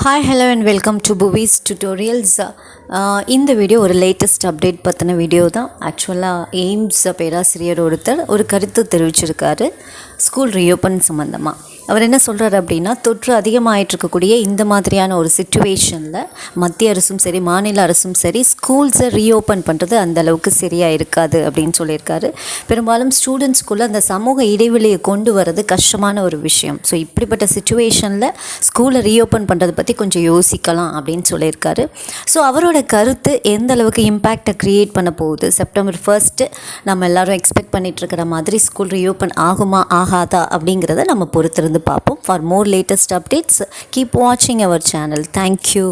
Hi, hello and welcome to Bhuvi's Tutorials. இந்த video ஒரு latest update பற்றின video தான். ஆக்சுவலாக எய்ம்ஸ் பேராசிரியர் ஒரு கருத்து தெரிவிச்சிருக்காரு ஸ்கூல் ரீஓப்பன் சம்மந்தமாக. அவர் என்ன சொல்கிறார் அப்படின்னா, தொற்று அதிகமாகிட்டு இருக்கக்கூடிய இந்த மாதிரியான ஒரு சிச்சுவேஷனில் மத்திய அரசும் சரி மாநில அரசும் சரி ஸ்கூல்ஸை ரீஓப்பன் பண்ணுறது அந்தளவுக்கு சரியாக இருக்காது அப்படின்னு சொல்லியிருக்காரு. பெரும்பாலும் ஸ்டூடெண்ட்ஸ்குள்ளே அந்த சமூக இடைவெளியை கொண்டு வரது கஷ்டமான ஒரு விஷயம். ஸோ இப்படிப்பட்ட சிச்சுவேஷனில் ஸ்கூலை ரீஓப்பன் பண்ணுறதை பற்றி கொஞ்சம் யோசிக்கலாம் அப்படின்னு சொல்லியிருக்காரு. ஸோ அவரோட கருத்து எந்த அளவுக்கு இம்பேக்டை க்ரியேட் பண்ண போகுது, செப்டம்பர் 1 நம்ம எல்லோரும் எக்ஸ்பெக்ட் பண்ணிகிட்ருக்கிற மாதிரி ஸ்கூல் ரீஓப்பன் ஆகுமா ஆகாதா அப்படிங்கிறத நம்ம பொறுத்திருந்து பார்ப்போம். For more latest updates, keep watching our channel. Thank you.